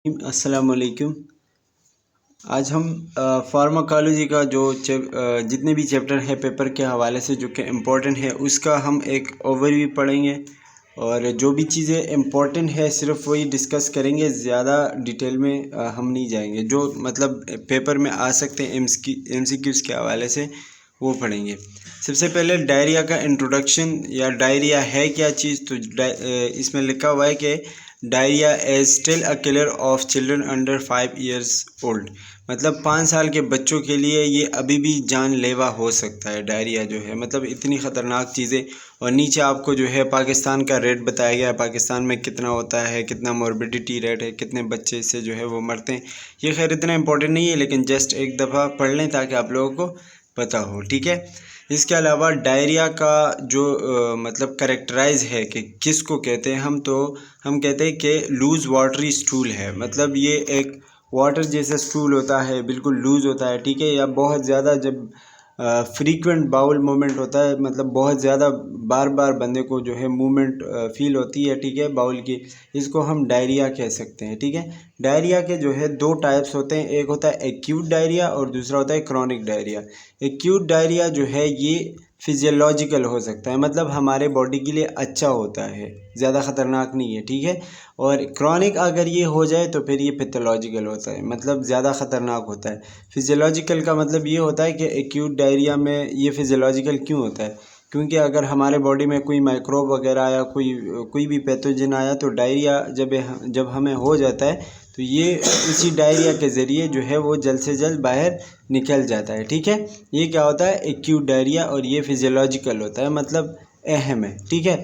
अस्सलाम वालेकुम। आज हम फार्माकोलॉजी का जो जितने भी चैप्टर है पेपर के हवाले से जो कि इम्पोर्टेंट है उसका हम एक ओवरव्यू पढ़ेंगे और जो भी चीज़ें इम्पोर्टेंट है सिर्फ वही डिस्कस करेंगे, ज़्यादा डिटेल में हम नहीं जाएंगे। जो मतलब पेपर में आ सकते हैं MCQs के हवाले से वो पढ़ेंगे। सबसे पहले डायरिया का इंट्रोडक्शन या डायरिया है क्या चीज़, तो इसमें लिखा हुआ है कि diarrhoea is still a killer of children under 5 years old. मतलब 5 साल के बच्चों के लिए ये अभी भी जानलेवा हो सकता है डायरिया जो है, मतलब इतनी ख़तरनाक चीज़ें। और नीचे आपको जो है पाकिस्तान का रेट बताया गया है, पाकिस्तान में कितना होता है, कितना मॉर्बिडिटी रेट है, कितने बच्चे इससे जो है वो मरते हैं। ये खैर इतना इंपॉर्टेंट नहीं है, लेकिन जस्ट एक दफ़ा पढ़ लें ताकि आप लोगों को पता हो, ठीक है। इसके अलावा डायरिया का जो मतलब करेक्टराइज है कि किसको कहते हैं हम, तो हम कहते हैं कि लूज़ वाटरी स्टूल है। मतलब ये एक वाटर जैसा स्टूल होता है, बिल्कुल लूज़ होता है, ठीक है। या बहुत ज़्यादा जब फ्रीक्वेंट बाउल मूवमेंट होता है, मतलब बहुत ज़्यादा बार बार बंदे को जो है मूवमेंट फील होती है, ठीक है, बाउल की, इसको हम डायरिया कह सकते हैं, ठीक है। डायरिया के जो है दो टाइप्स होते हैं, एक होता है एक्यूट डायरिया और दूसरा होता है क्रॉनिक डायरिया। एक्यूट डायरिया जो है ये फिजियोलॉजिकल हो सकता है, मतलब हमारे बॉडी के लिए अच्छा होता है, ज़्यादा ख़तरनाक नहीं है, ठीक है। और क्रॉनिक अगर ये हो जाए तो फिर ये पैथोलॉजिकल होता है, मतलब ज़्यादा ख़तरनाक होता है। फिजियोलॉजिकल का मतलब ये होता है कि एक्यूट डायरिया में ये फिजियोलॉजिकल क्यों होता है, क्योंकि अगर हमारे बॉडी में कोई माइक्रोब वगैरह आया, कोई भी पैथोजन आया, तो डायरिया जब हमें हो जाता है तो ये इसी डायरिया के ज़रिए जो है वो जल्द से जल्द बाहर निकल जाता है, ठीक है। ये क्या होता है एक्यूट डायरिया, और ये फिजियोलॉजिकल होता है, मतलब अहम है, ठीक है।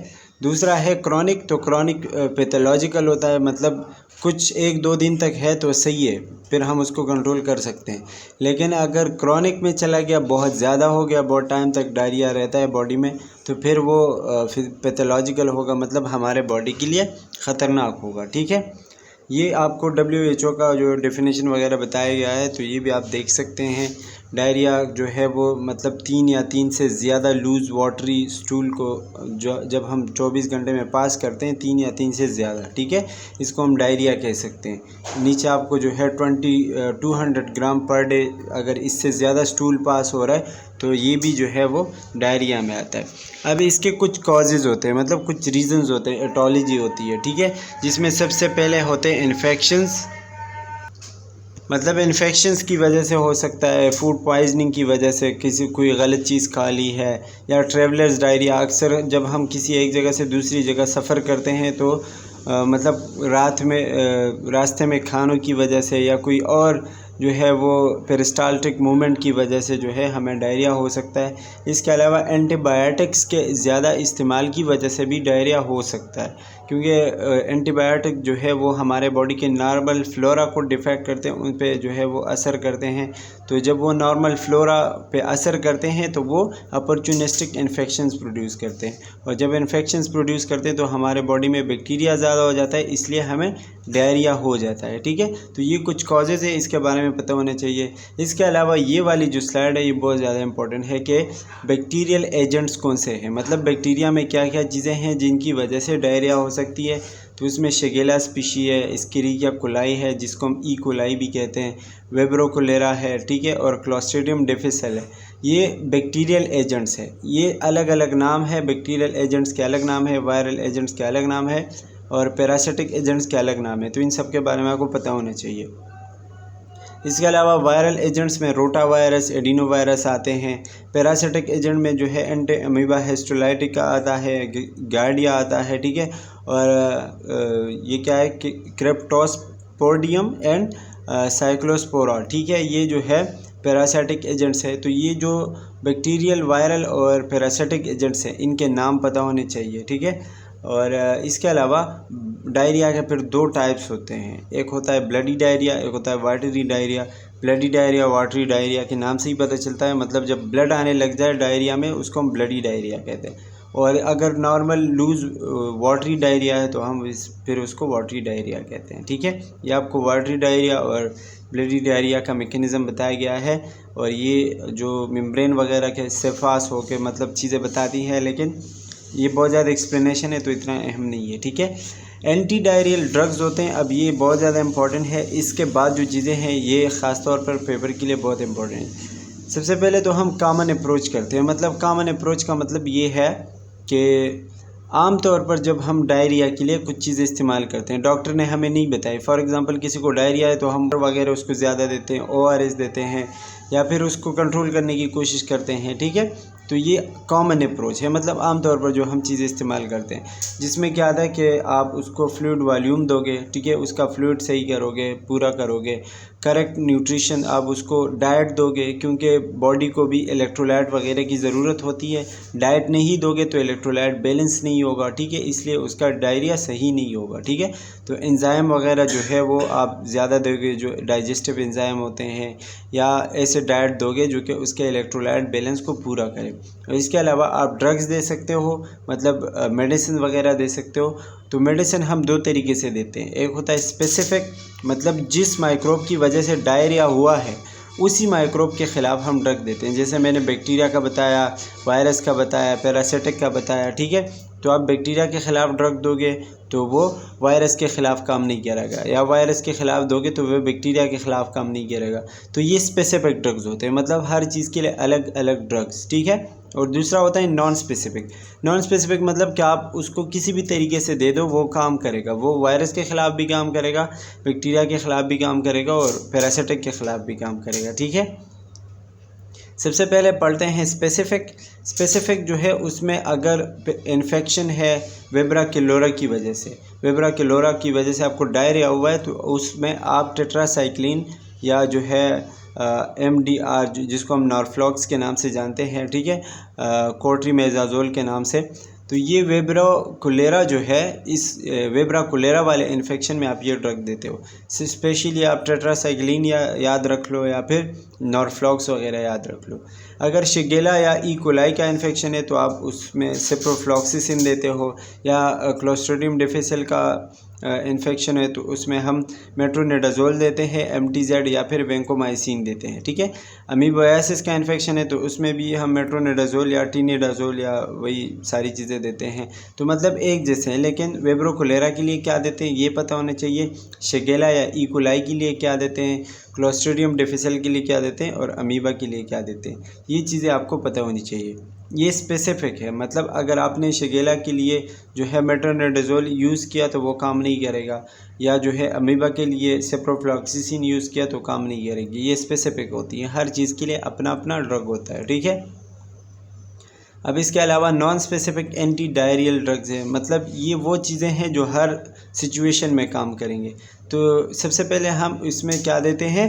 दूसरा है क्रॉनिक, तो क्रॉनिक पैथोलॉजिकल होता है, मतलब कुछ 1-2 दिन तक है तो सही है, फिर हम उसको कंट्रोल कर सकते हैं। लेकिन अगर क्रॉनिक में चला गया, बहुत ज़्यादा हो गया, बहुत टाइम तक डायरिया रहता है बॉडी में, तो फिर वो फिर पैथोलॉजिकल होगा, मतलब हमारे बॉडी के लिए ख़तरनाक होगा, ठीक है। ये आपको WHO का जो डेफिनेशन वगैरह बताया गया है, तो ये भी आप देख सकते हैं। डायरिया जो है वो मतलब 3 या 3 से ज़्यादा लूज़ वाटरी स्टूल को जब हम 24 घंटे में पास करते हैं, 3 या 3 से ज़्यादा, ठीक है, इसको हम डायरिया कह सकते हैं। नीचे आपको जो है 200 ग्राम पर डे, अगर इससे ज़्यादा स्टूल पास हो रहा है तो ये भी जो है वो डायरिया में आता है। अब इसके कुछ कॉजेज़ होते हैं, मतलब कुछ रीज़न्स होते हैं, एटोलॉजी होती है, ठीक है, जिसमें सबसे पहले होते हैं इन्फेक्शंस। मतलब इन्फेक्शंस की वजह से हो सकता है, फूड पॉइजनिंग की वजह से, कोई गलत चीज़ खा ली है, या ट्रैवलर्स डायरिया। अक्सर जब हम किसी एक जगह से दूसरी जगह सफ़र करते हैं तो मतलब रास्ते में खानों की वजह से या कोई और जो है वो पेरिस्टाल्टिक मूवमेंट की वजह से जो है हमें डायरिया हो सकता है। इसके अलावा एंटीबायोटिक्स के ज़्यादा इस्तेमाल की वजह से भी डायरिया हो सकता है, क्योंकि एंटीबायोटिक जो है वो हमारे बॉडी के नॉर्मल फ्लोरा को डिफेक्ट करते हैं, उन पे जो है वो असर करते हैं। तो जब वो नॉर्मल फ्लोरा पे असर करते हैं तो वो अपॉर्चुनिस्टिक इन्फेक्शंस प्रोड्यूस करते हैं, और जब इन्फेक्शंस प्रोड्यूस करते हैं तो हमारे बॉडी में बैक्टीरिया ज़्यादा हो जाता है, इसलिए हमें डायरिया हो जाता है, ठीक है। तो ये कुछ कॉजेज़ है, इसके बारे में पता होना चाहिए। इसके अलावा ये वाली जो स्लाइड है ये बहुत ज़्यादा इंपॉर्टेंट है कि बैक्टीरियल एजेंट्स कौन से हैं, मतलब बैक्टीरिया में क्या क्या चीज़ें हैं जिनकी वजह से डायरिया हो सकती है। तो इसमें शिगेला स्पीशी है, एस्केरिचिया कोलाई है जिसको हम ई कोलाई भी कहते हैं, वेब्रो कोलेरा है, ठीक है, और क्लोस्ट्रीडियम डिफिसिल है। ये बैक्टीरियल एजेंट्स है, ये अलग अलग नाम है, बैक्टीरियल एजेंट्स के अलग नाम है, वायरल एजेंट्स के अलग नाम है, और पैरासिटिक एजेंट्स के अलग नाम है। तो इन सब के बारे में आपको पता होना चाहिए। इसके अलावा वायरल एजेंट्स में रोटा वायरस, एडिनो वायरस आते हैं। पैरासिटिक एजेंट में जो है एंटी अमीबा हिस्टोलाइटिका आता है, गार्डिया आता है, ठीक है, और ये क्या है कि क्रेप्टोस्पोडियम एंड साइक्लोस्पोरा, ठीक है, ये जो है पैरासिटिक एजेंट्स है। तो ये जो बैक्टीरियल, वायरल और पैरासिटिक एजेंट्स हैं इनके नाम पता होने चाहिए, ठीक है। और इसके अलावा डायरिया के फिर 2 टाइप्स होते हैं, एक होता है ब्लडी डायरिया, एक होता है watery diarrhoea. Bloody diarrhoea, watery diarrhoea के नाम से ही पता चलता है, मतलब जब ब्लड आने लग जाए डायरिया में उसको हम ब्लडी डायरिया कहते हैं। और अगर नॉर्मल लूज़ वाटरी डायरिया है तो हम फिर उसको वाटरी डायरिया कहते हैं, ठीक है। ये आपको वाटरी डायरिया और ब्लडी डायरिया का मेकनिज़म बताया गया है, और ये जो मेम्ब्रेन वगैरह के इससे पास होकर मतलब चीज़ें बताती हैं, लेकिन ये बहुत ज़्यादा एक्सप्लेनेशन है तो इतना अहम नहीं है, ठीक है। एंटी डायरियल ड्रग्स होते हैं, अब ये बहुत ज़्यादा इंपॉर्टेंट है। इसके बाद जो चीज़ें हैं ये ख़ास तौर पर पेपर के लिए बहुत इंपॉर्टेंट है। सबसे पहले तो हम कॉमन अप्रोच करते हैं, मतलब कॉमन अप्रोच का मतलब ये है कि आम तौर पर जब हम डायरिया के लिए कुछ चीज़ें इस्तेमाल करते हैं, डॉक्टर ने हमें नहीं बताई, फॉर एग्ज़ाम्पल किसी को डायरिया है तो हम वगैरह उसको ज़्यादा देते हैं, ORS देते हैं या फिर उसको कंट्रोल करने की कोशिश करते हैं, ठीक है। तो ये कॉमन अप्रोच है, मतलब आम तौर पर जो हम चीज़ें इस्तेमाल करते हैं, जिसमें क्या आता है कि आप उसको फ्लूइड वॉल्यूम दोगे, ठीक है, उसका फ्लूइड सही करोगे, पूरा करोगे, करेक्ट न्यूट्रिशन आप उसको डाइट दोगे, क्योंकि बॉडी को भी इलेक्ट्रोलाइट वगैरह की ज़रूरत होती है। डाइट नहीं दोगे तो इलेक्ट्रोलाइट बैलेंस नहीं होगा, ठीक है, इसलिए उसका डायरिया सही नहीं होगा, ठीक है। तो एंजाइम वगैरह जो है वो आप ज़्यादा दोगे, जो डाइजेस्टिव एंजाइम होते हैं, या ऐसे डाइट दोगे जो कि उसके इलेक्ट्रोलाइट बैलेंस को पूरा करे। और इसके अलावा आप ड्रग्स दे सकते हो, मतलब मेडिसिन वगैरह दे सकते हो। तो मेडिसिन हम दो तरीके से देते हैं, एक होता है स्पेसिफिक, मतलब जिस माइक्रोब की वजह से डायरिया हुआ है उसी माइक्रोब के ख़िलाफ़ हम ड्रग देते हैं। जैसे मैंने बैक्टीरिया का बताया, वायरस का बताया, पैरासिटिक का बताया, ठीक है। तो आप बैक्टीरिया के ख़िलाफ़ ड्रग दोगे तो वो वायरस के ख़िलाफ़ काम नहीं करेगा, या वायरस के ख़िलाफ़ दोगे तो वो बैक्टीरिया के ख़िलाफ़ काम नहीं करेगा। तो ये स्पेसिफिक ड्रग्स होते हैं, मतलब हर चीज़ के लिए अलग अलग ड्रग्स, ठीक है। और दूसरा होता है नॉन स्पेसिफिक। नॉन स्पेसिफिक मतलब कि आप उसको किसी भी तरीके से दे दो वो काम करेगा, वो वायरस के ख़िलाफ़ भी काम करेगा, बैक्टीरिया के ख़िलाफ़ भी काम करेगा और पैरासिटिक के ख़िलाफ़ भी काम करेगा, ठीक है। सबसे पहले पढ़ते हैं स्पेसिफिक। स्पेसिफिक जो है उसमें अगर इन्फेक्शन है वेब्रा किलोरा की वजह से, वेब्रा किलोरा की वजह से आपको डायरिया हुआ है, तो उसमें आप टेट्रासाइक्लिन या जो है MDR जिसको हम नॉर्फ्लॉक्स के नाम से जानते हैं, ठीक है, कोट्रीमेज़ाज़ोल के नाम से, तो ये वेब्रा कोलेरा जो है, इस वेब्रा कोलेरा वाले इन्फेक्शन में आप ये ड्रग देते हो। स्पेशली आप टेट्रासाइक्लिन या याद रख लो, या फिर नॉर्फ्लॉक्स वगैरह याद रख लो। अगर शिगेला या ई कोलाई का इन्फेक्शन है तो आप उसमें सिप्रोफ्लॉक्सिसिन देते हो, या क्लोस्ट्रीडियम डिफिसिल का इन्फेक्शन है तो उसमें हम मेट्रोनिडाज़ोल देते हैं, MTZ या फिर वेंकोमाइसिन देते हैं, ठीक है। अमीबायासिस का इन्फेक्शन है तो उसमें भी हम मेट्रोनिडाज़ोल या टीनिडाज़ोल या वही सारी चीज़ें देते हैं। तो मतलब एक जैसे हैं, लेकिन वेब्रो कोलेरा के लिए क्या देते हैं ये पता होना चाहिए, शिगेला या ई कोलाई के लिए क्या देते हैं, क्लोस्ट्रीडियम डिफिसिल के लिए क्या देते हैं, और अमीबा के लिए क्या देते हैं, ये चीज़ें आपको पता होनी चाहिए। ये स्पेसिफिक है, मतलब अगर आपने शिगेला के लिए जो है मेट्रोनिडाज़ोल यूज़ किया तो वो काम नहीं करेगा, या जो है अमीबा के लिए सिप्रोफ्लॉक्सिसिन यूज़ किया तो काम नहीं करेगी। ये स्पेसिफिक होती है, हर चीज़ के लिए अपना अपना ड्रग होता है, ठीक है। अब इसके अलावा non specific anti diarrhoeal drugs हैं, मतलब ये वो चीज़ें हैं जो हर सिचुएशन में काम करेंगे। तो सबसे पहले हम इसमें क्या देते हैं,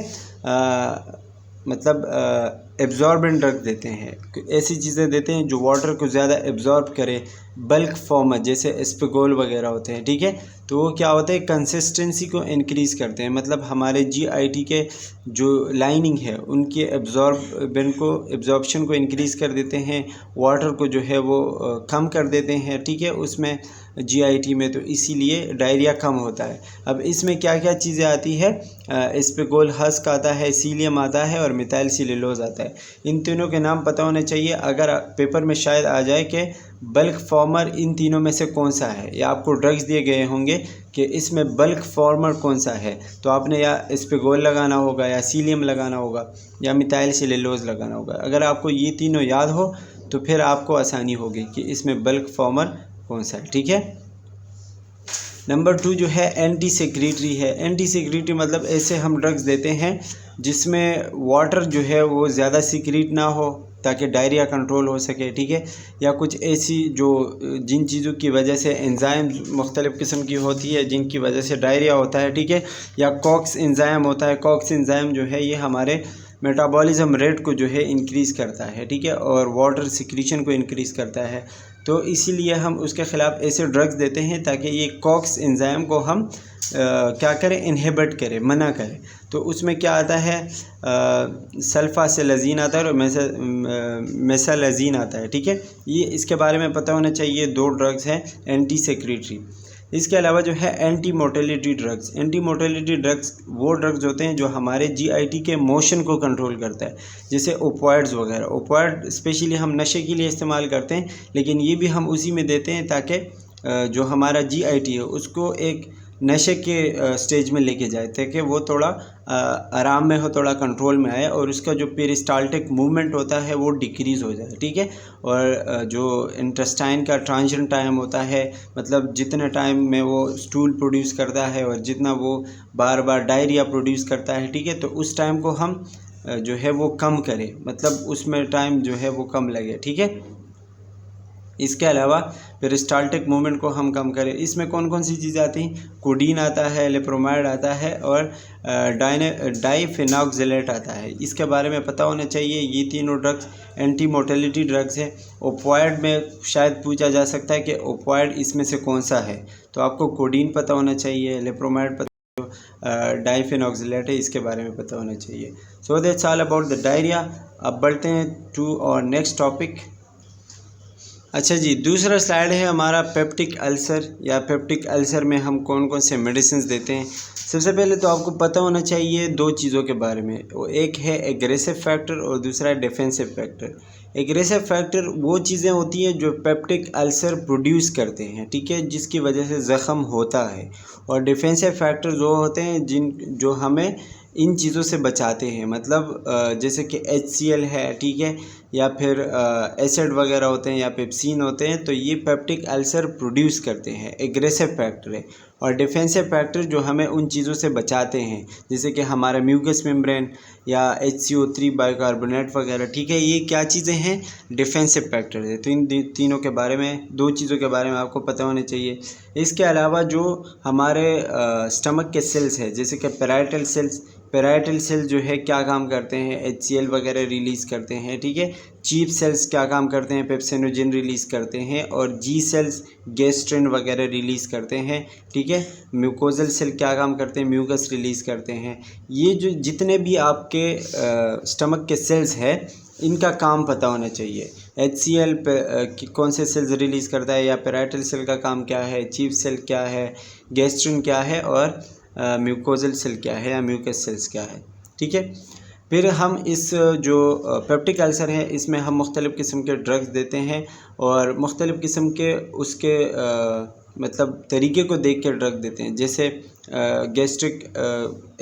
मतलब एब्जॉर्बेंट ड्रग देते हैं, ऐसी चीज़ें देते हैं जो वाटर को ज़्यादा एब्जॉर्ब करे, बल्क फॉर्म जैसे एस्पेगोल वगैरह होते हैं, ठीक है। तो वो क्या होता है, कंसिस्टेंसी को इंक्रीज़ करते हैं, मतलब हमारे GIT के जो लाइनिंग है उनके एब्जॉर्प्शन को इंक्रीज़ कर देते हैं, वाटर को जो है वो कम कर देते हैं, ठीक है, उसमें GIT में, तो इसीलिए डायरिया कम होता है। अब इसमें क्या क्या चीज़ें आती है, एस्पेगोल हस्क आता है, सीलियम आता है और मिथाइल सेलुलोज आता है। इन तीनों के नाम पता होने चाहिए, अगर पेपर में शायद आ जाए कि बल्क फॉर्मर इन तीनों में से कौन सा है, या आपको ड्रग्स दिए गए होंगे कि इसमें बल्क फॉर्मर कौन सा है, तो आपने या एस्पेगोल लगाना होगा, या सीलियम लगाना होगा, या मिथाइल सेलुलोज लगाना होगा। अगर आपको ये तीनों याद हो तो फिर आपको आसानी होगी कि इसमें बल्क फॉर्मर कौन सा है, ठीक है। नंबर 2 जो है एंटी सेक्रेटरी है। एंटी सेक्रेटरी मतलब ऐसे हम ड्रग्स देते हैं जिसमें वाटर जो है वो ज़्यादा सीक्रेट ना हो ताकि डायरिया कंट्रोल हो सके, ठीक है, या कुछ ऐसी जो जिन चीज़ों की वजह से एंजाइम मुख्तलिफ़ किस्म की होती है जिनकी वजह से डायरिया होता है, ठीक है, या कॉक्स एंजाइम होता है। कॉक्स एंजाइम जो है ये हमारे मेटाबॉलिज्म रेट को जो है इंक्रीज़ करता है, ठीक है, और वाटर सिक्रीशन को इंक्रीज़ करता है। तो इसीलिए हम उसके ख़िलाफ़ ऐसे ड्रग्स देते हैं ताकि ये कॉक्स एंजाइम को हम क्या करें, इनहिबिट करें, मना करें। तो उसमें क्या आता है, सल्फासेलाज़ीन आता है और मेसालाज़ीन आता है, ठीक है। ये इसके बारे में पता होना चाहिए, 2 ड्रग्स हैं एंटी सेक्रेटरी। इसके अलावा जो है anti motility drugs. Anti motility drugs वो ड्रग्स होते हैं जो हमारे GIT के मोशन को कंट्रोल करता है, जैसे ओपॉइड्स वगैरह। ओपॉइड स्पेशली हम नशे के लिए इस्तेमाल करते हैं, लेकिन ये भी हम उसी में देते हैं ताकि जो हमारा GIT है उसको एक नशे के स्टेज में लेके जाए ताकि वो थोड़ा आराम में हो, थोड़ा कंट्रोल में आए और उसका जो पेरिस्टाल्टिक मूवमेंट होता है वो डिक्रीज़ हो जाए, ठीक है। और जो इंटेस्टाइन का ट्रांजिशन टाइम होता है, मतलब जितने टाइम में वो स्टूल प्रोड्यूस करता है और जितना वो बार बार डायरिया प्रोड्यूस करता है, ठीक है, तो उस टाइम को हम जो है वो कम करें, मतलब उसमें टाइम जो है वो कम लगे, ठीक है। इसके अलावा पेरिस्टाल्टिक मूवमेंट को हम कम करें। इसमें कौन कौन सी चीज़ें आती हैं? कोडीन आता है, लेप्रोमाइड आता है और डाइफेनॉक्सिलेट आता है। इसके बारे में पता होना चाहिए। ये तीनों ड्रग्स एंटी मोर्टेलिटी ड्रग्स हैं। ओपॉइड में शायद पूछा जा सकता है कि ओपॉइड इसमें से कौन सा है, तो आपको कोडीन पता होना चाहिए, लेप्रोमाइड पता, डाइफेनॉक्सिलेट है इसके बारे में पता होना चाहिए। So that's all about the diarrhoea. अब बढ़ते हैं टू और नेक्स्ट टॉपिक। अच्छा जी, दूसरा स्लाइड है हमारा पेप्टिक अल्सर, या पेप्टिक अल्सर में हम कौन कौन से मेडिसिन देते हैं। सबसे पहले तो आपको पता होना चाहिए दो चीज़ों के बारे में, वो एक है एग्रेसिव फैक्टर और दूसरा है डिफेंसिव फैक्टर। एग्रेसिव फैक्टर वो चीज़ें होती हैं जो पेप्टिक अल्सर प्रोड्यूस करते हैं, ठीक है, जिसकी वजह से ज़ख़म होता है। और डिफेंसिव फैक्टर वो होते हैं जो हमें इन चीज़ों से बचाते हैं, मतलब जैसे कि HCl है, ठीक है, या फिर एसिड वगैरह होते हैं या पेप्सिन होते हैं, तो ये पेप्टिक अल्सर प्रोड्यूस करते हैं, एग्रेसिव फैक्टर है। और डिफेंसिव फैक्टर जो हमें उन चीज़ों से बचाते हैं, जैसे कि हमारा म्यूकस मेम्ब्रेन या HCO3 बाइकार्बोनेट वगैरह, ठीक है, ये क्या चीज़ें हैं? डिफेंसिव फैक्टर है। तो इन तीनों के बारे में, दो चीज़ों के बारे में आपको पता होना चाहिए। इसके अलावा जो हमारे स्टमक के सेल्स है, जैसे कि पैराइटल सेल जो है क्या काम करते हैं? HCl वगैरह रिलीज़ करते हैं, ठीक है। चीफ सेल्स क्या काम करते हैं? पेप्सिनोजेन रिलीज़ करते हैं। और G सेल्स गैस्ट्रिन वगैरह रिलीज़ करते हैं, ठीक है। म्यूकोजल सेल क्या काम करते हैं? म्यूकस रिलीज़ करते हैं। ये जो जितने भी आपके स्टमक के सेल्स है, इनका काम पता होना चाहिए। HCl कौन से सेल्स रिलीज़ करता है, या पैराइटल सेल का काम क्या है, चीफ सेल क्या है, गैस्ट्रिन क्या है, और म्यूकोजल सेल क्या है या म्यूकस सेल्स क्या है, ठीक है। फिर हम इस जो पेप्टिक अल्सर है, इसमें हम मुख्तलिफ़ किस्म के ड्रग्स देते हैं और मुख्तलिफ़ किस्म के उसके मतलब तरीके को देख के ड्रग देते हैं। जैसे गैस्ट्रिक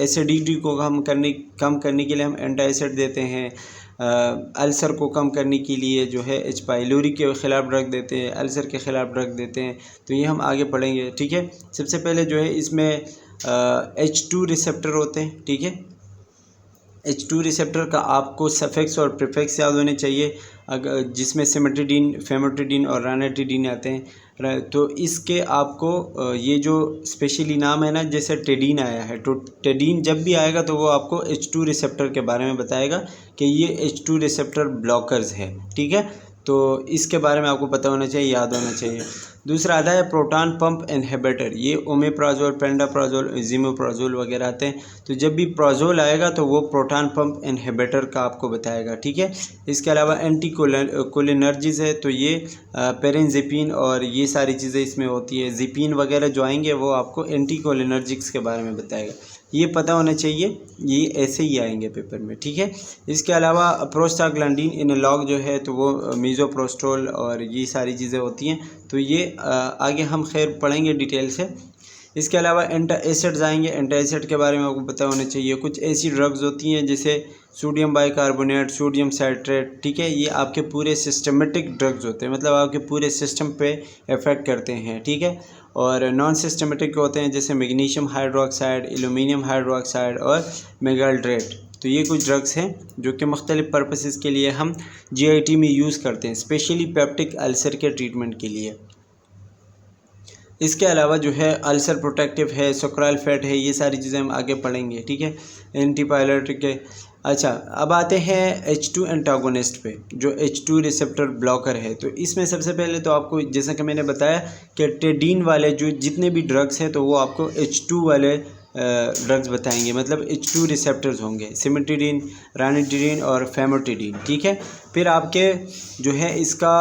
एसिडिटी को कम करने के लिए हम एंटासिड देते हैं। अल्सर को कम करने के लिए जो है H. पाइलोरी के ख़िलाफ़ ड्रग देते हैं, अल्सर के ख़िलाफ़ ड्रग देते हैं। तो ये हम आगे पढ़ेंगे, ठीक है। सबसे पहले जो है इसमें H2 रिसेप्टर होते हैं, ठीक है। H2 रिसेप्टर का आपको सफिक्स और प्रीफिक्स याद होने चाहिए, अगर जिसमें सिमेट्रिडीन, फेमोट्रिडीन और रानेट्रिडीन आते हैं। तो इसके आपको ये जो स्पेशली नाम है ना, जैसे टेडीन आया है, तो टेडीन जब भी आएगा तो वो आपको H2 रिसेप्टर के बारे में बताएगा कि ये H2 रिसेप्टर ब्लॉकर्स है, ठीक है। तो इसके बारे में आपको पता होना चाहिए, याद होना चाहिए। दूसरा आता है प्रोटॉन पंप इनहिबिटर। ये ओमेप्राजोल, पेंडाप्राजोल, ज़िमोप्राजोल वगैरह आते हैं। तो जब भी प्राजोल आएगा तो वो प्रोटॉन पंप इनहिबिटर का आपको बताएगा, ठीक है। इसके अलावा एंटीकोलिनर्जिस है, तो ये पेरेंजेपिन और ये सारी चीज़ें इसमें होती है। जिपिन वगैरह जो आएंगे वो आपको एंटीकोलिनर्जिक्स के बारे में बताएगा, ये पता होना चाहिए, ये ऐसे ही आएंगे पेपर में, ठीक है। इसके अलावा प्रोस्टाग्लैंडिन एनालॉग जो है, तो वो मीज़ोप्रोस्टोल और ये सारी चीज़ें होती हैं। तो ये आगे हम खैर पढ़ेंगे डिटेल से। इसके अलावा एंटासिड्स आएंगे। एंटासिड के बारे में आपको पता होना चाहिए। कुछ ऐसी ड्रग्स होती हैं जैसे सोडियम बाइकार्बोनेट, सोडियम साइट्रेट, ठीक है, ये आपके पूरे सिस्टमेटिक ड्रग्स होते हैं, मतलब आपके पूरे सिस्टम पे इफ़ेक्ट करते हैं, ठीक है। और नॉन सिस्टमेटिक होते हैं जैसे मैग्नीशियम हाइड्रोक्साइड, एल्यूमिनियम हाइड्रोक्साइड और मेगाल्ड्रेट। तो ये कुछ ड्रग्स हैं जो कि मुख्तलिफ़ पर्पसेस के लिए हम GIT में यूज़ करते हैं, स्पेशली पेप्टिक अल्सर के ट्रीटमेंट के लिए। इसके अलावा जो है अल्सर प्रोटेक्टिव है, सुक्राल फैट है, ये सारी चीज़ें हम आगे पढ़ेंगे, ठीक है, एंटीपायलेटिक है। अच्छा, अब आते हैं H2 एंटागोनिस्ट पे, जो H2 रिसेप्टर ब्लॉकर है। तो इसमें सबसे पहले तो आपको, जैसा कि मैंने बताया कि टेडीन वाले जो जितने भी ड्रग्स हैं, तो वो आपको H2 वाले ड्रग्स बताएंगे, मतलब H2 रिसेप्टर्स होंगे, सिमेट्रिडीन, रानिट्रिडीन और फेमोट्रिडीन, ठीक है। फिर आपके जो है इसका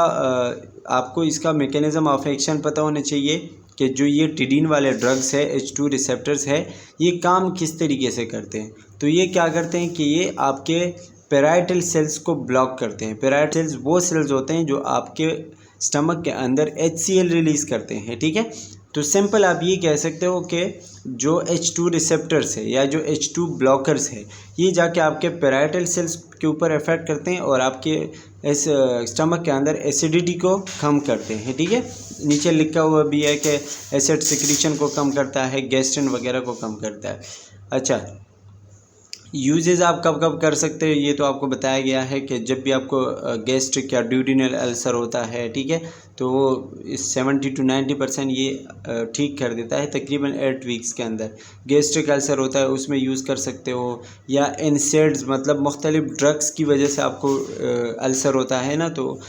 आपको इसका मैकेनिज़्म ऑफ एक्शन पता होना चाहिए कि जो ये टिडीन वाले ड्रग्स है, H2 रिसेप्टर्स है, ये काम किस तरीके से करते हैं। तो ये क्या करते हैं कि ये आपके पैराइटल सेल्स को ब्लॉक करते हैं। पैराइटल सेल्स वो सेल्स होते हैं जो आपके स्टमक के अंदर HCl रिलीज़ करते हैं, ठीक है। तो सिंपल आप ये कह सकते हो कि जो H2 रिसेप्टर्स है या जो H2 ब्लॉकर्स है ये जाके आपके पैराइटल सेल्स के ऊपर इफ़ेक्ट करते हैं और आपके इस स्टमक के अंदर एसिडिटी को कम करते हैं, ठीक है। नीचे लिखा हुआ भी है कि एसिड सिक्रीशन को कम करता है, गैस्ट्रिन वगैरह को कम करता है। अच्छा, यूजेस आप कब कब कर सकते हो ये तो आपको बताया गया है कि जब भी आपको गैस्ट्रिक या ड्यूडिनल अल्सर होता है, ठीक है, तो वो 70 to 90% ये ठीक कर देता है तकरीबन 8 वीक्स के अंदर। गैस्ट्रिक अल्सर होता है उसमें यूज़ कर सकते हो, या NSAIDs मतलब मुख्तलिफ ड्रग्स की वजह से आपको अल्सर होता है ना, तो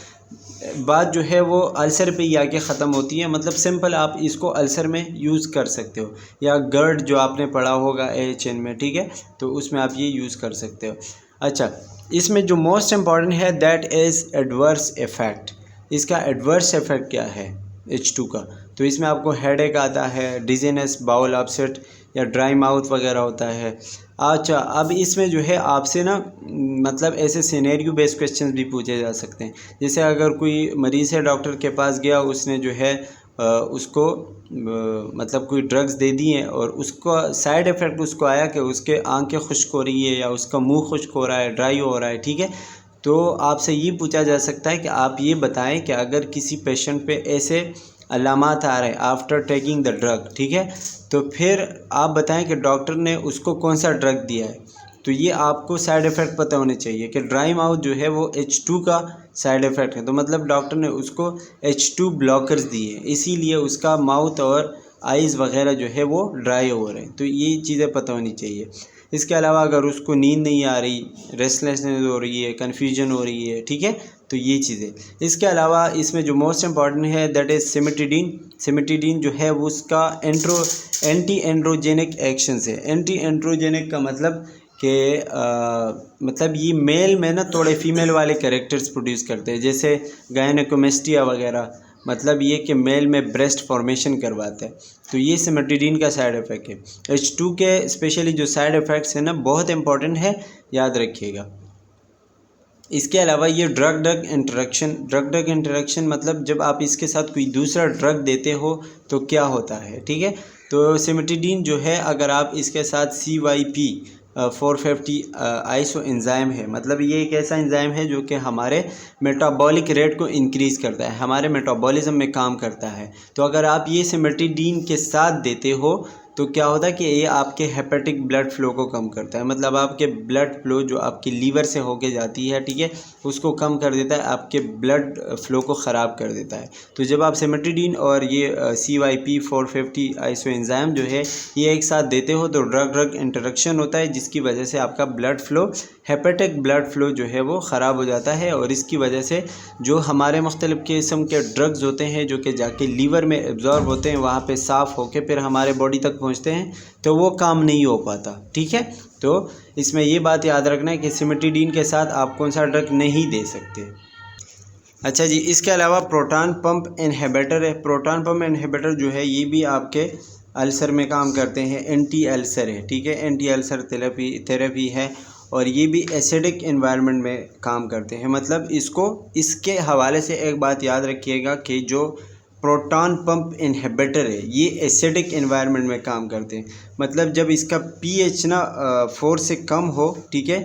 बात जो है वो अल्सर पे ही आके ख़त्म होती है। मतलब सिंपल आप इसको अल्सर में यूज़ कर सकते हो, या गर्ड जो आपने पढ़ा होगा AHN में, ठीक है, तो उसमें आप ये यूज़ कर सकते हो। अच्छा, इसमें जो मोस्ट इम्पॉर्टेंट है दैट इज़ एडवर्स इफ़ेक्ट। इसका एडवर्स इफ़ेक्ट क्या है H2 का? तो इसमें आपको हेडेक आता है, डिजीनेस, बाउल अपसेट या ड्राई माउथ वगैरह होता है। अच्छा, अब इसमें जो है आपसे ना मतलब ऐसे सिनेरियो बेस्ड क्वेश्चंस भी पूछे जा सकते हैं। जैसे अगर कोई मरीज़ है, डॉक्टर के पास गया, उसने जो है उसको मतलब कोई ड्रग्स दे दी हैं और उसका साइड इफ़ेक्ट उसको आया कि उसके आंखें खुश्क हो रही है या उसका मुंह खुश्क हो रहा है, ड्राई हो रहा है, ठीक है। तो आपसे ये पूछा जा सकता है कि आप ये बताएं कि अगर किसी पेशेंट पे ऐसे अलामात आ रहे हैं आफ्टर टेकिंग द ड्रग, ठीक है, तो फिर आप बताएं कि डॉक्टर ने उसको कौन सा ड्रग दिया है। तो ये आपको साइड इफ़ेक्ट पता होने चाहिए कि ड्राई माउथ जो है वो H2 का साइड इफ़ेक्ट है, तो मतलब डॉक्टर ने उसको H2 ब्लॉकर्स दिए, इसीलिए उसका माउथ और आइज़ वगैरह जो है वो ड्राई हो रहे हैं। तो ये चीज़ें पता होनी चाहिए। इसके अलावा अगर उसको नींद नहीं आ रही, रेस्टलेसनेस हो रही है, कन्फ्यूजन हो रही है, ठीक है, तो ये चीज़ें। इसके अलावा इसमें जो मोस्ट इम्पॉर्टेंट है दैट इज़ सिमेटिडीन। सिमेटिडीन जो है वो उसका एंटी एंड्रोजेनिक एक्शन है। एंटी एंड्रोजेनिक का मतलब कि मतलब ये मेल में ना थोड़े फीमेल वाले कैरेक्टर्स प्रोड्यूस करते हैं, जैसे गायनेकोमेस्टिया वगैरह, मतलब ये कि मेल में ब्रेस्ट फॉर्मेशन करवाता है। तो ये सिमेटिडीन का साइड इफ़ेक्ट है। H2 के स्पेशली जो साइड इफ़ेक्ट्स हैं ना बहुत इंपॉर्टेंट है, याद रखिएगा। इसके अलावा ये ड्रग ड्रग इंटरेक्शन मतलब जब आप इसके साथ कोई दूसरा ड्रग देते हो तो क्या होता है, ठीक है। तो सिमेटिडीन जो है अगर आप इसके साथ CYP 450 आइसो एंजाइम है, मतलब ये एक ऐसा एंजाइम है जो कि हमारे मेटाबॉलिक रेट को इंक्रीज़ करता है, हमारे मेटाबॉलिज्म में काम करता है। तो अगर आप ये सिमेटिडीन के साथ देते हो तो क्या होता है कि ये आपके हेपेटिक ब्लड फ्लो को कम करता है, मतलब आपके ब्लड फ्लो जो आपके लीवर से होके जाती है, ठीक है, उसको कम कर देता है, आपके ब्लड फ्लो को ख़राब कर देता है। तो जब आप सिमेटिडीन और ये CYP 450 आइसो एंजाइम जो है ये एक साथ देते हो तो ड्रग इंटरेक्शन होता है, जिसकी वजह से आपका blood flow, hepatic blood flow जो है वो ख़राब हो जाता है, और इसकी वजह से जो हमारे मुख्तलिफ़ किस्म के ड्रग्स होते हैं जो कि जाके लीवर में एब्जॉर्ब होते हैं, वहाँ पे साफ़ होके फिर हमारे बॉडी तक पहुँचते हैं, तो वो काम नहीं हो पाता, ठीक है। तो इसमें ये बात याद रखना है कि सिमेटिडीन के साथ आप कौन सा ड्रग नहीं दे सकते। अच्छा जी, इसके अलावा प्रोटॉन पंप इनहिबिटर है। प्रोटॉन पंप इनहिबिटर जो है ये भी आपके अल्सर में काम करते हैं, एंटी अल्सर है, ठीक है, एंटी अल्सर थेरेपी है, और ये भी एसिडिक एनवायरनमेंट में काम करते हैं। मतलब इसके हवाले से एक बात याद रखिएगा कि जो प्रोटॉन पंप इनहिबिटर है ये एसिडिक एनवायरनमेंट में काम करते हैं, मतलब जब इसका pH ना 4 से कम हो, ठीक है,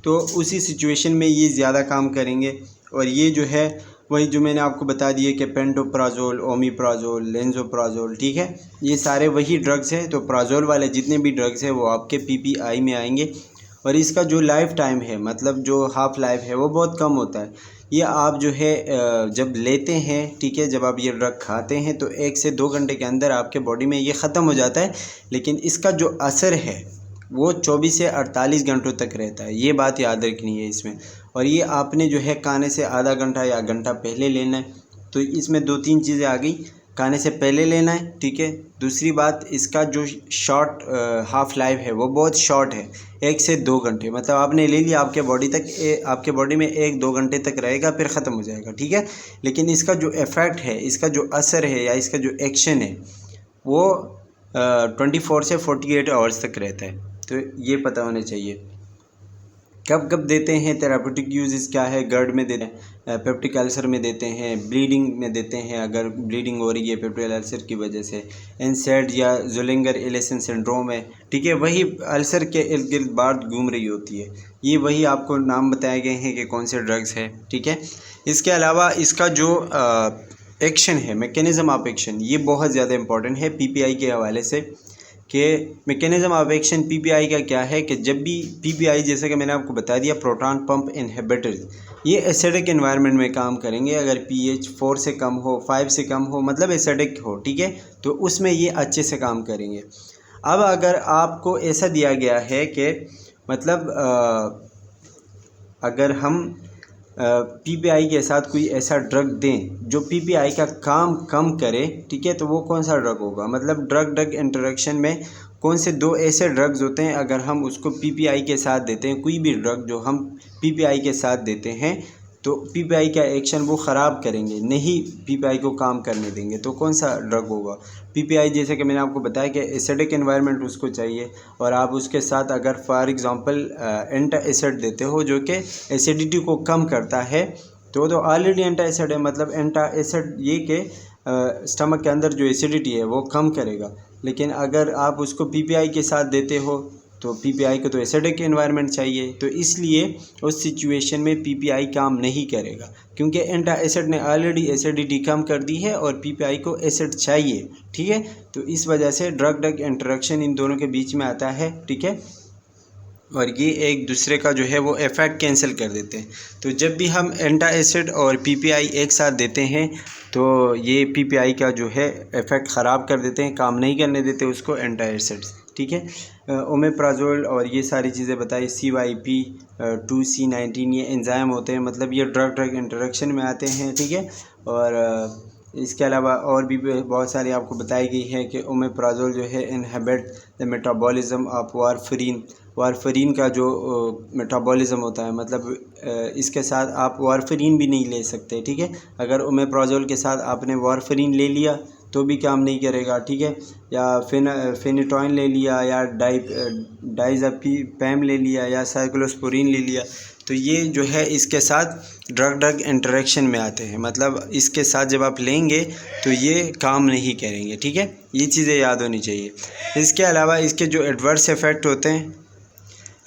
तो उसी सिचुएशन में ये ज़्यादा काम करेंगे। और ये जो है वही जो मैंने आपको बता दिया कि पेंटोप्राजोल, ओमिप्राजोल, लेंजोप्राजोल, ठीक है, ये सारे वही ड्रग्स हैं। तो प्राजोल वाले जितने भी ड्रग्स हैं वो आपके PPI में आएंगे, और इसका जो लाइफ टाइम है, मतलब जो हाफ़ लाइफ है वो बहुत कम होता है। ये आप जो है जब लेते हैं, ठीक है, जब आप ये ड्रग खाते हैं तो 1 से 2 घंटे के अंदर आपके बॉडी में ये ख़त्म हो जाता है, लेकिन इसका जो असर है वो 24 से 48 घंटों तक रहता है। ये बात याद रखनी है इसमें। और ये आपने जो है खाने से आधा घंटा या घंटा पहले लेना है। तो इसमें 2-3 चीज़ें आ गई, खाने से पहले लेना है, ठीक है। दूसरी बात, इसका जो शॉर्ट हाफ़ लाइफ है वो बहुत शॉर्ट है, 1 से 2 घंटे, मतलब आपने ले लिया आपके बॉडी तक, आपके बॉडी में 1-2 घंटे तक रहेगा फिर ख़त्म हो जाएगा, ठीक है। लेकिन इसका जो इफ़ेक्ट है, इसका जो असर है या इसका जो एक्शन है वो 24 से 48 आवर्स तक रहता है। तो ये पता होना चाहिए। कब कब देते हैं, थेरापेटिक यूजेस क्या है, गर्ड में देते हैं, पेप्टिक अल्सर में देते हैं, ब्लीडिंग में देते हैं अगर ब्लीडिंग हो रही है पेप्टिक अल्सर की वजह से, एनसेड या ज़ोलिंगर एलिसन सिंड्रोम है, ठीक है, वही अल्सर के इर्द गिर्द बात घूम रही होती है। ये वही आपको नाम बताए गए हैं कि कौन से ड्रग्स है, ठीक है। इसके अलावा इसका जो एक्शन है, मैकेनिज़्म ऑफ एक्शन, ये बहुत ज़्यादा इंपॉर्टेंट है पीपीआई के हवाले से कि मैकेनिज़्म ऑफ एक्शन पीपीआई का क्या है कि जब भी पीपीआई, जैसे कि मैंने आपको बता दिया, प्रोटॉन पंप इनहिबिटर्स, ये एसिडिक एनवायरनमेंट में काम करेंगे। अगर पीएच 4 से कम हो, 5 से कम हो, मतलब एसिडिक हो, ठीक है, तो उसमें ये अच्छे से काम करेंगे। अब अगर आपको ऐसा दिया गया है कि मतलब अगर हम पीपीआई के साथ कोई ऐसा ड्रग दें जो पीपीआई का काम कम करे, ठीक है, तो वो कौन सा ड्रग होगा, मतलब ड्रग ड्रग इंटरेक्शन में कौन से दो ऐसे ड्रग्स होते हैं अगर हम उसको पीपीआई के साथ देते हैं, कोई भी ड्रग जो हम पीपीआई के साथ देते हैं तो पीपीआई का एक्शन वो ख़राब करेंगे, नहीं पीपीआई को काम करने देंगे, तो कौन सा ड्रग होगा। पीपीआई जैसे कि मैंने आपको बताया कि एसिडिक एनवायरनमेंट उसको चाहिए, और आप उसके साथ अगर फॉर एग्ज़ाम्पल एंटा एसिड देते हो जो कि एसिडिटी को कम करता है, तो ऑलरेडी एंटा एसिड है, मतलब एंटा एसिड ये कि स्टमक के अंदर जो एसिडिटी है वो कम करेगा। लेकिन अगर आप उसको पीपीआई के साथ देते हो तो पीपीआई को तो एसिडिक एनवायरनमेंट चाहिए, तो इसलिए उस सिचुएशन में पीपीआई काम नहीं करेगा, क्योंकि एंटा एसिड ने ऑलरेडी एसिडिटी कम कर दी है और पीपीआई को एसिड चाहिए, ठीक है। तो इस वजह से ड्रग ड्रग इंटरेक्शन इन दोनों के बीच में आता है, ठीक है, और ये एक दूसरे का जो है वो इफ़ेक्ट कैंसिल कर देते हैं। तो जब भी हम एंटा एसिड और पीपीआई एक साथ देते हैं तो ये पीपीआई का जो है इफ़ेक्ट ख़राब कर देते हैं, काम नहीं करने देते उसको एंटा एसिड्स, ठीक है। ओमेप्राजोल और ये सारी चीज़ें बताई, CYP 2C19, ये एंजाइम होते हैं, मतलब ये ड्रग ड्रग इंटरेक्शन में आते हैं, ठीक है। और इसके अलावा और भी बहुत सारी आपको बताई गई है कि ओमेप्राजोल जो है इनहिबिट द मेटाबॉलिज्म ऑफ वारफरीन, वारफरीन का जो मेटाबॉलिज्म होता है, मतलब इसके साथ आप वारफरीन भी नहीं ले सकते, ठीक है। अगर ओमेप्राजोल के साथ आपने वारफरीन ले लिया तो भी काम नहीं करेगा, ठीक है, या फेनिटोइन ले लिया, या डाइज़ापैम ले लिया, या साइक्लोस्पोरिन ले लिया, तो ये जो है इसके साथ ड्रग ड्रग इंटरेक्शन में आते हैं, मतलब इसके साथ जब आप लेंगे तो ये काम नहीं करेंगे, ठीक है, ये चीज़ें याद होनी चाहिए। इसके अलावा इसके जो एडवर्स इफ़ेक्ट होते हैं,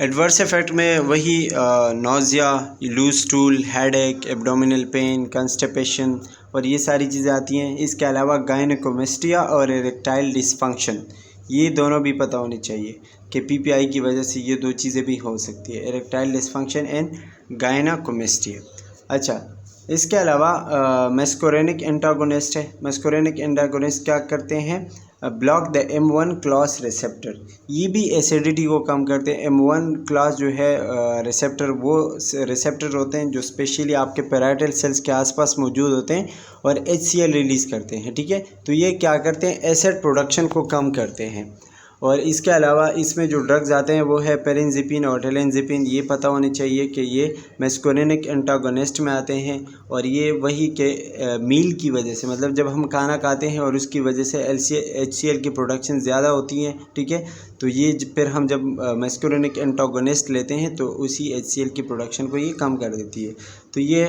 एडवर्स इफ़ेक्ट में वही nausea, loose stool, headache, abdominal pain, constipation और ये सारी चीज़ें आती हैं। इसके अलावा गायनेकोमेस्टिया और इरेक्टाइल डिसफंक्शन, ये दोनों भी पता होनी चाहिए कि पीपीआई की वजह से ये दो चीज़ें भी हो सकती है, इरेक्टाइल डिसफंक्शन एंड गायनेकोमेस्टिया। अच्छा, इसके अलावा मेस्कोरेनिक एंटागोनिस्ट है। मेस्कोरेनिक एंटागोनिस्ट क्या करते हैं, block the M1 class receptor, ये भी एसिडिटी को कम करते हैं। M1 क्लास जो है रिसेप्टर, वो रिसेप्टर होते हैं जो स्पेशली आपके पैराइटल सेल्स के आसपास मौजूद होते हैं और HCl रिलीज़ करते हैं, ठीक है। तो ये क्या करते हैं, एसिड प्रोडक्शन को कम करते हैं। और इसके अलावा इसमें जो ड्रग्स आते हैं वो है पेरिंजिपिन और टेलेंजिपिन, ये पता होनी चाहिए कि ये मेस्कोरेनिक एंटागोनिस्ट में आते हैं, और ये वही के मील की वजह से, मतलब जब हम खाना खाते हैं और उसकी वजह से HCl की प्रोडक्शन ज़्यादा होती है, ठीक है, तो ये फिर हम जब मेस्कोरेनिक एंटागोनिस्ट लेते हैं तो उसी HCl की प्रोडक्शन को ये कम कर देती है। तो ये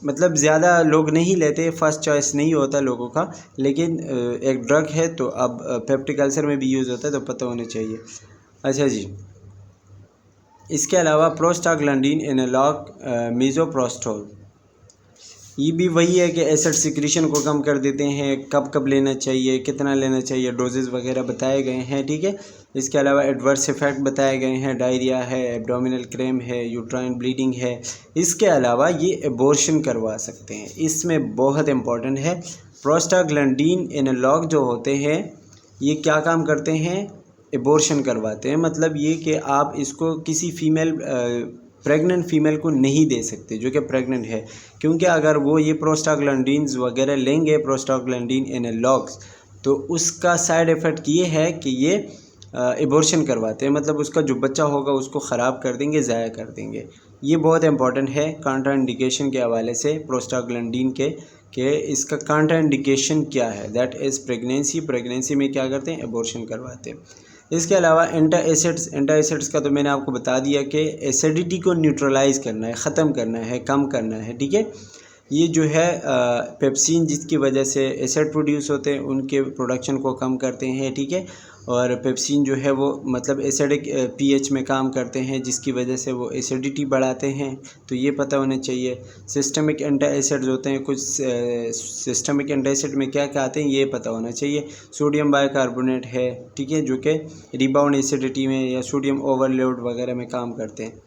मतलब ज़्यादा लोग नहीं लेते, फर्स्ट चॉइस नहीं होता लोगों का, लेकिन एक ड्रग है तो अब पेप्टिक अल्सर में भी यूज़ होता है, तो पता होना चाहिए। अच्छा जी, इसके अलावा प्रोस्टाग्लैंडिन एनालॉग मीज़ोप्रोस्टोल, ये भी वही है कि एसिड सिक्रीशन को कम कर देते हैं, कब कब लेना चाहिए, कितना लेना चाहिए, डोजेज़ वगैरह बताए गए हैं, ठीक है। इसके अलावा एडवर्स इफ़ेक्ट बताए गए हैं, डायरिया है, एब्डोमिनल क्रैम्प है, यूट्राइन ब्लीडिंग है। इसके अलावा ये एबॉर्शन करवा सकते हैं, इसमें बहुत इंपॉर्टेंट है। प्रोस्टाग्लैंडिन एनालॉग जो होते हैं ये क्या काम करते हैं, एबॉर्शन करवाते हैं, मतलब ये कि आप इसको किसी फीमेल प्रेग्नेंट फ़ीमेल को नहीं दे सकते जो कि प्रेग्नेंट है, क्योंकि अगर वो ये प्रोस्टाग्लैंडिन्स वगैरह लेंगे, प्रोस्टाग्लैंडिन एनालॉग्स, तो उसका साइड इफ़ेक्ट ये है कि ये एबॉर्शन करवाते हैं, मतलब उसका जो बच्चा होगा उसको ख़राब कर देंगे, ज़ाया कर देंगे। ये बहुत इंपॉर्टेंट है कॉन्ट्राइंडिकेशन के हवाले से प्रोस्टाग्लैंडिन के, कि इसका कॉन्ट्राइंडिकेशन क्या है, दैट इज़ प्रेगनेंसी। प्रेगनेंसी में क्या करते हैं, एबॉर्शन करवाते हैं। इसके अलावा एंटासिड्स का तो मैंने आपको बता दिया कि एसिडिटी को न्यूट्रलाइज़ करना है, ख़त्म करना है, कम करना है, ठीक है। ये जो है पेप्सिन जिसकी वजह से एसिड प्रोड्यूस होते हैं उनके प्रोडक्शन को कम करते हैं, ठीक है। और पेप्सिन जो है वो मतलब एसिडिक पीएच में काम करते हैं जिसकी वजह से वो एसिडिटी बढ़ाते हैं, तो ये पता होना चाहिए। सिस्टमिक एंटासिड्स होते हैं, कुछ सिस्टमिक एंटासिड में क्या क्या आते हैं ये पता होना चाहिए। सोडियम बाइकार्बोनेट है, ठीक है, जो कि रिबाउंड एसिडिटी में या सोडियम ओवरलोड वगैरह में काम करते हैं।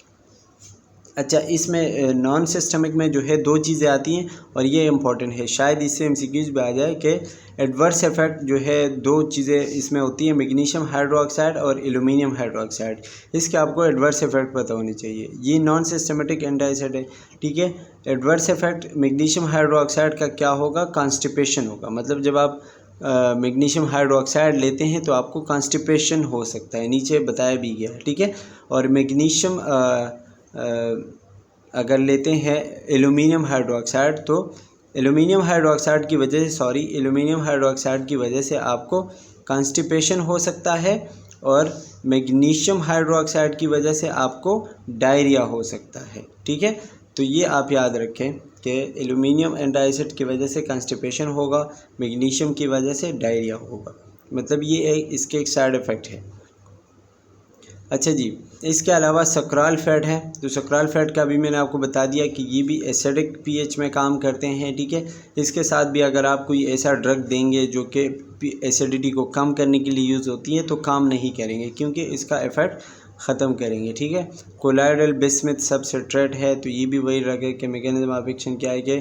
अच्छा, इसमें नॉन सिस्टमिक में जो है दो चीज़ें आती हैं और ये इंपॉर्टेंट है, शायद इससे एमसीक्यूज़ भी आ जाए कि एडवर्स इफेक्ट जो है दो चीज़ें इसमें होती हैं, मैग्नीशियम हाइड्रोक्साइड और एल्यूमिनियम हाइड्रोक्साइड। इसके आपको एडवर्स इफेक्ट पता होने चाहिए। ये नॉन सिस्टमेटिक एंटासिड है, ठीक है। एडवर्स इफेक्ट मैग्नीशियम हाइड्रोक्साइड का क्या होगा, कॉन्स्टिपेशन होगा। मतलब जब आप मैग्नीशियम हाइड्रोक्साइड लेते हैं तो आपको कॉन्स्टिपेशन हो सकता है, नीचे बताया भी गया है, ठीक है। और मैग्नीशियम अगर लेते हैं एल्यूमिनियम हाइड्रोक्साइड तो एल्यूमिनियम हाइड्रोक्साइड की वजह से आपको कॉन्स्टिपेशन हो सकता है और मैग्नीशियम हाइड्रोक्साइड की वजह से आपको डायरिया हो सकता है, ठीक है। तो ये आप याद रखें कि एल्यूमिनियम एंटासिड की वजह से कॉन्स्टिपेशन होगा, मैग्नीशियम की वजह से डायरिया होगा। मतलब ये इसके एक साइड इफ़ेक्ट है। अच्छा जी, इसके अलावा सक्राल फैट है, तो सक्राल फैट का भी मैंने आपको बता दिया कि ये भी एसिडिक पीएच में काम करते हैं, ठीक है। इसके साथ भी अगर आप कोई ऐसा ड्रग देंगे जो कि एसिडिटी को कम करने के लिए यूज़ होती है तो काम नहीं करेंगे क्योंकि इसका इफ़ेक्ट ख़त्म करेंगे, ठीक है। कोलाइडल बिस्मिथ सबस्ट्रेट है, तो ये भी वही ड्रग है कि मैकेनिज्म ऑफ एक्शन क्या है कि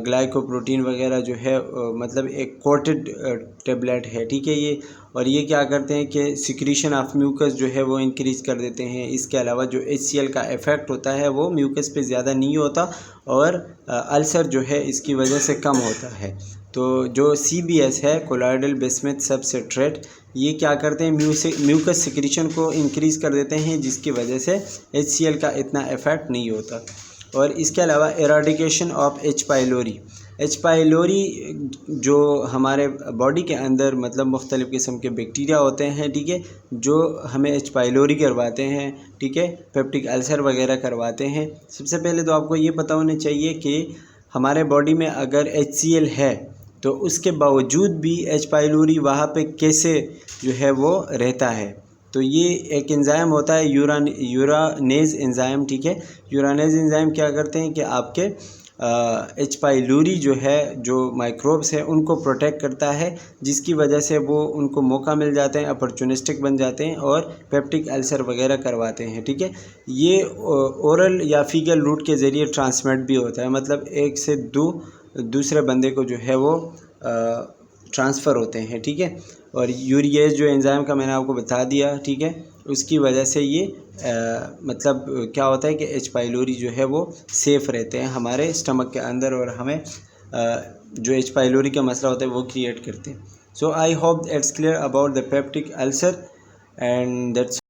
ग्लाइकोप्रोटीन वगैरह जो है मतलब एक कोटेड टेबलेट है, ठीक है ये। और ये क्या करते हैं कि सिक्रीशन ऑफ म्यूकस जो है वो इंक्रीज़ कर देते हैं। इसके अलावा जो HCl का इफ़ेक्ट होता है वो म्यूकस पे ज़्यादा नहीं होता और अल्सर जो है इसकी वजह से कम होता है। तो जो CBS है, कोलाइडल बिस्मिथ सबस्ट्रेट, ये क्या करते हैं, म्यूकस सिक्रीशन को इंक्रीज़ कर देते हैं जिसकी वजह से HCl का इतना इफ़ेक्ट नहीं होता। और इसके अलावा eradication of H. Pylori, H. Pylori जो हमारे बॉडी के अंदर मतलब मुख्तलिफ़ किस्म के बैक्टीरिया होते हैं, ठीक है, जो हमें H. पाइलोरी करवाते हैं, ठीक है, पेप्टिक अल्सर वगैरह करवाते हैं। सबसे पहले तो आपको ये पता होना चाहिए कि हमारे बॉडी में अगर HCl है तो उसके बावजूद भी H. पाइलोरी वहाँ पे कैसे जो है वो रहता है। तो ये एक एंजाइम होता है यूरानेज एंजाइम, ठीक है। यूरानेज एंजाइम क्या करते हैं कि आपके H. पाइलोरी जो है, जो माइक्रोब्स हैं उनको प्रोटेक्ट करता है जिसकी वजह से वो उनको मौका मिल जाते हैं, अपॉर्चुनिस्टिक बन जाते हैं और पेप्टिक अल्सर वगैरह करवाते हैं, ठीक है। ये ओरल या फीकल रूट के ज़रिए ट्रांसमिट भी होता है, मतलब एक से दूसरे बंदे को जो है वो ट्रांसफ़र होते हैं, ठीक है। और यूरिएज जो एंजाइम का मैंने आपको बता दिया, ठीक है, उसकी वजह से ये मतलब क्या होता है कि H. पाइलोरी जो है वो सेफ़ रहते हैं हमारे स्टमक के अंदर और हमें जो H. पाइलोरी का मसला होता है वो क्रिएट करते हैं। So I hope it's clear about the peptic ulcer and that's